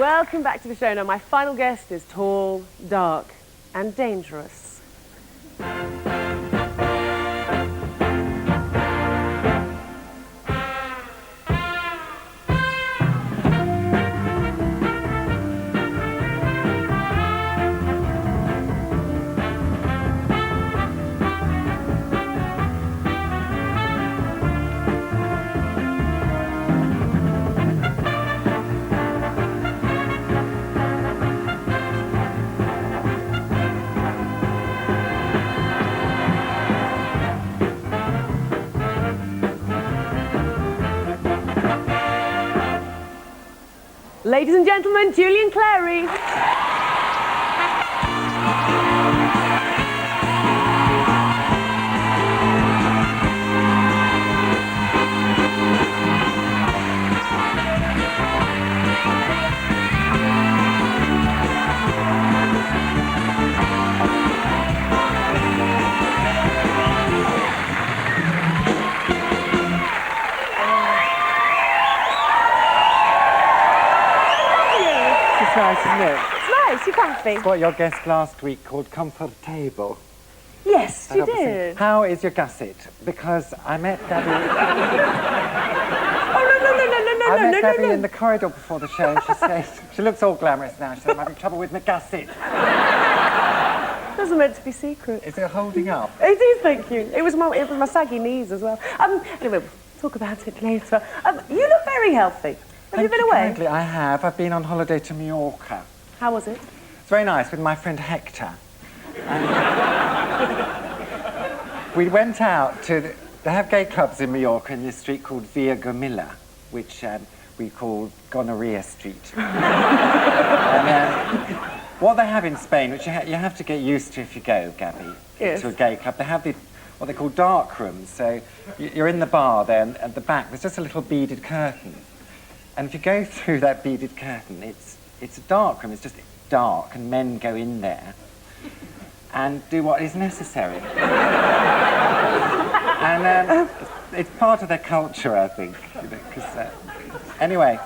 Welcome back to the show. Now, my final guest is tall, dark, and dangerous. Ladies and gentlemen, Julian Clary. It's nice, isn't it? It's nice, you're comfy. It's what your guest last week called comfortable. Yes, you did. How is your gusset? Because I met Gaby... Oh, I met Gaby in the corridor before the show, and she says... She looks all glamorous now. She said, I'm having trouble with my gusset. Doesn't meant to be secret. Is it holding up? It is, thank you. It was my saggy knees as well. Anyway, we'll talk about it later. You look very healthy. Have you been away? Kindly, I have. I've been on holiday to Mallorca. How was it? It's very nice, with my friend Hector. We went out to... They have gay clubs in Mallorca in this street called Via Gomilla, which we call Gonorrhea Street. And what they have in Spain, which you have to get used to if you go, Gaby, yes, to a gay club, they have what they call dark rooms. So you're in the bar there, and at the back there's just a little beaded curtain. And if you go through that beaded curtain, it's a dark room, it's just dark, and men go in there and do what is necessary. And it's part of their culture, I think. Anyway,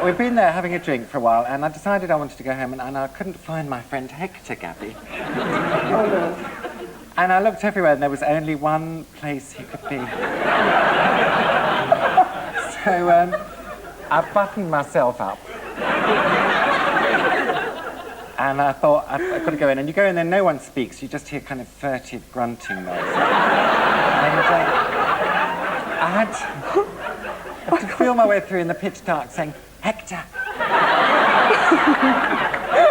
we've been there having a drink for a while, and I decided I wanted to go home, and I couldn't find my friend Hector, Gaby. Oh, no. And I looked everywhere, and there was only one place he could be. So I buttoned myself up. And I thought, I've got to go in. And you go in there, no one speaks. You just hear kind of furtive grunting noise. And I had to feel my way through in the pitch dark saying, Hector.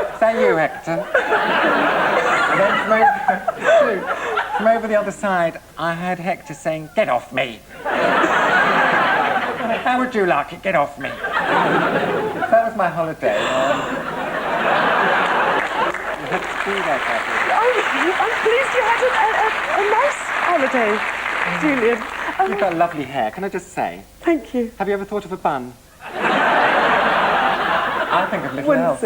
Is that you, Hector? And then from over the other side, I heard Hector saying, get off me. How would you like it? Get off me. That was my holiday. You had to do that, I'm pleased you had a nice holiday, Julian. You've got lovely hair, can I just say? Thank you. Have you ever thought of a bun? I think of little else.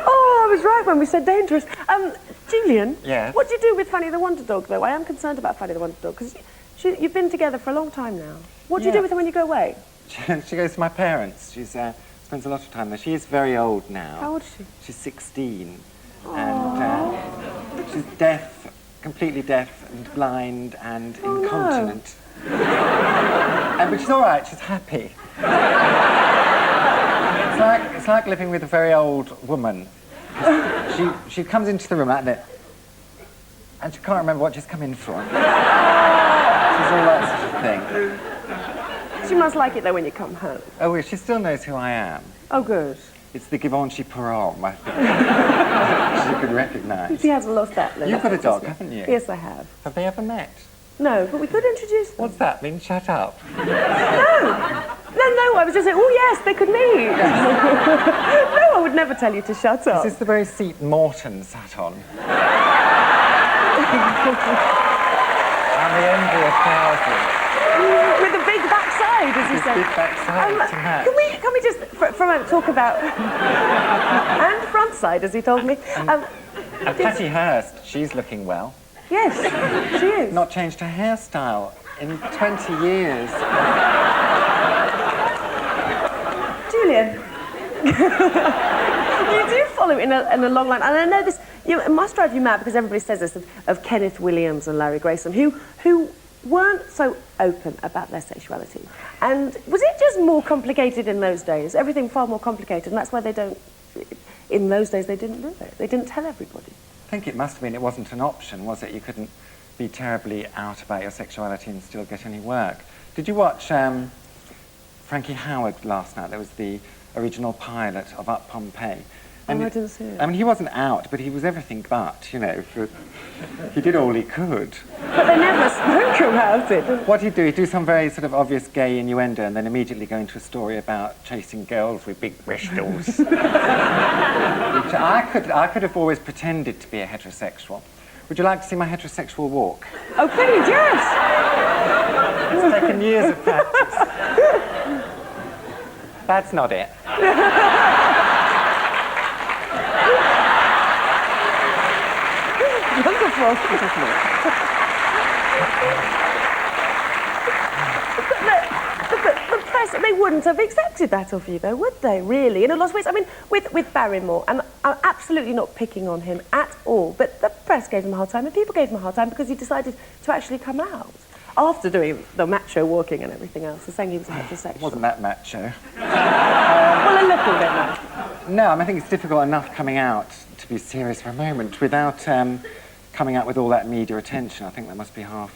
Oh, I was right when we said dangerous. Julian? Yes? What do you do with Fanny the Wonder Dog, though? I am concerned about Fanny the Wonder Dog, because you've been together for a long time now. What do you do with her when you go away? She goes to my parents. She spends a lot of time there. She is very old now. How old is she? She's 16. And she's deaf, completely deaf and blind and incontinent. No. But she's all right. She's happy. It's like living with a very old woman. She comes into the room like that, and she can't remember what she's come in for. She's all that sort of thing. She must like it, though, when you come home. Oh, well, she still knows who I am. Oh, good. It's the Givenchy Perron, I think. She could recognise. She hasn't lost that. You've got a dog, haven't you? Yes, I have. Have they ever met? No, but we could introduce them. What's that mean? Shut up. No, I was just saying, oh, yes, they could meet. No, I would never tell you to shut up. Is this the very seat Morton sat on? I'm the envy of thousands. With a big backside, as you say. Big backside to match. Can we just, for a moment, talk about... and front side, as he told me. And Patty Hearst, she's looking well. Yes, she is. Not changed her hairstyle in 20 years. You do follow in a long line, and I know this. It must drive you mad because everybody says this of Kenneth Williams and Larry Grayson, who weren't so open about their sexuality. And was it just more complicated in those days? Everything far more complicated, and that's why they don't. In those days, they didn't do it. They didn't tell everybody. I think it must have been. It wasn't an option, was it? You couldn't be terribly out about your sexuality and still get any work. Did you watch Frankie Howard last night? There was the original pilot of Up Pompeii. And I didn't see it. I mean, he wasn't out, but he was everything but, you know. He did all he could. But they never spoke about it. What he'd do, he'd do some very sort of obvious gay innuendo and then immediately go into a story about chasing girls with big bristles. Which I could have always pretended to be a heterosexual. Would you like to see my heterosexual walk? Oh, please, yes! It's taken years of practice. That's not it. Wonderful. the press, they wouldn't have accepted that of you, though, would they, really? In a lot of ways, I mean, with Barrymore, and I'm absolutely not picking on him at all, but the press gave him a hard time, and people gave him a hard time because he decided to actually come out after doing the macho walking and everything else, and saying he was a heterosexual. Wasn't that macho? Well, a little bit, no. No, I think it's difficult enough coming out, to be serious for a moment, without coming out with all that media attention. I think that must be half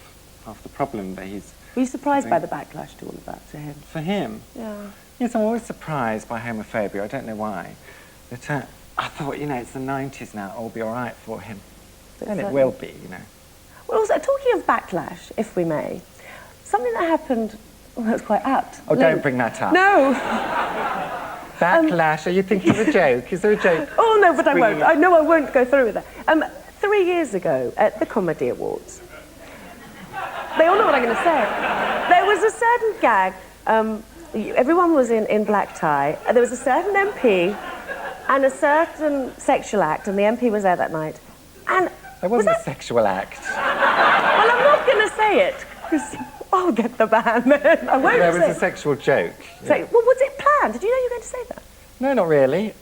the problem that he's... Were you surprised by the backlash to all of that, to him? For him? Yeah. Yes, I'm always surprised by homophobia. I don't know why. But I thought, you know, it's the 90s now. It'll be all right for him. And it will be, you know. Well, also, talking of backlash, if we may, something that happened... Well, that's quite apt. Oh, don't bring that up. No! Backlash? Are you thinking of a joke? Is there a joke? Oh, no, but I won't. I know I won't go through with that. 3 years ago, at the Comedy Awards, they all know what I'm going to say. There was a certain gag. Everyone was in black tie. There was a certain MP and a certain sexual act, and the MP was there that night. And there wasn't a sexual act. Well, I'm not going to say it, because I'll get the ban then. I won't say it. There was a sexual joke. So, well, was it planned? Did you know you were going to say that? No, not really.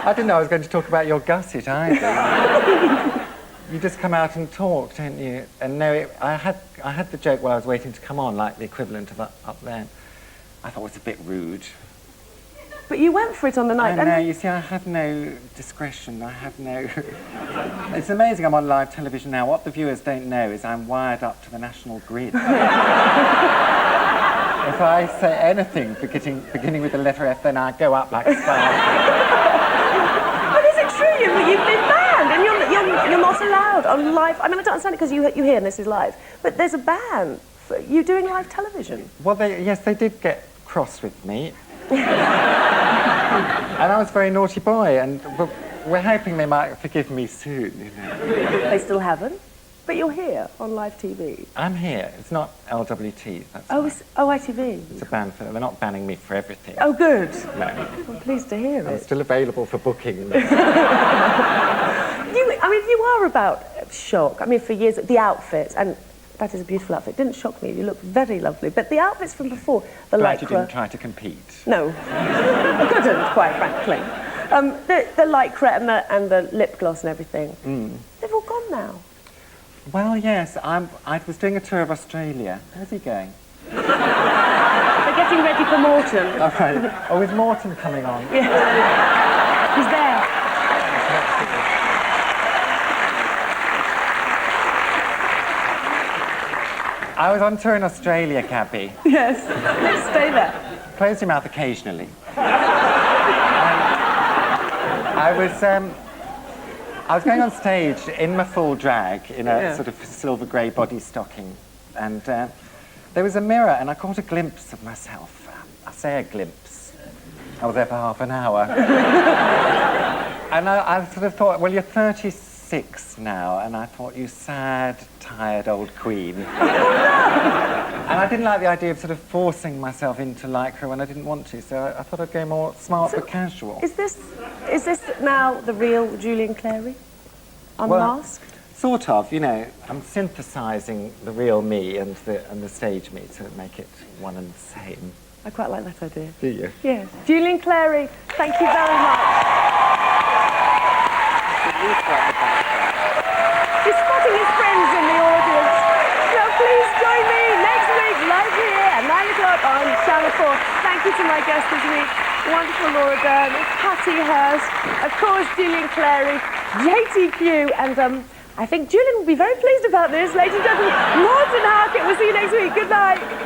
I didn't know I was going to talk about your gusset either. You just come out and talk, don't you? And no, I had the joke while I was waiting to come on, like the equivalent of up there. I thought it was a bit rude. But you went for it on the night. I know, you see, I have no discretion. I have no... It's amazing I'm on live television now. What the viewers don't know is I'm wired up to the national grid. If I say anything beginning with the letter F, then I go up like a star. But is it true? You've been banned, and you're not allowed on live... I mean, I don't understand it because you hear, and this is live, but there's a ban for you doing live television. Well, yes, they did get cross with me. And I was a very naughty boy, and we're hoping they might forgive me soon, you know. They still haven't? But you're here on live TV. I'm here. It's not LWT. That's ITV. It's a ban for them. They're not banning me for everything. Oh, good. No. I'm pleased to hear I'm it. still available for booking. You are about shock. I mean, for years, the outfit, and that is a beautiful outfit, didn't shock me. You look very lovely. But the outfits from before, the Glad lycra... you didn't try to compete. No. I couldn't, quite frankly. The lycra and the lip gloss and everything, they've all gone now. Well, yes. I was doing a tour of Australia. Where's he going? They're getting ready for Morton. All right. Oh, is Morton coming on? Yeah. He's there. I was on tour in Australia, Gaby. Yes. Stay there. Close your mouth occasionally. I was going on stage in my full drag in a sort of silver grey body stocking, and there was a mirror, and I caught a glimpse of myself. I say a glimpse. I was there for half an hour. And I sort of thought, well, you're 36 now, and I thought, you sad, tired old queen. And I didn't like the idea of sort of forcing myself into lycra when I didn't want to, so I thought I'd go more smart but casual. Is this now the real Julian Clary? Unmasked? Well, sort of, you know. I'm synthesising the real me and the stage me to make it one and the same. I quite like that idea. Do you? Yes. Julian Clary, thank you very much. He's spotting his friends in the audience. So please join me next week, live here at 9 o'clock on Channel 4. Thank you to my guest this week, wonderful Laura Dern, Patty Hurst, of course Julian Clary, JTQ, and I think Julian will be very pleased about this. Ladies and gentlemen, Morton Harkett. We'll see you next week. Good night.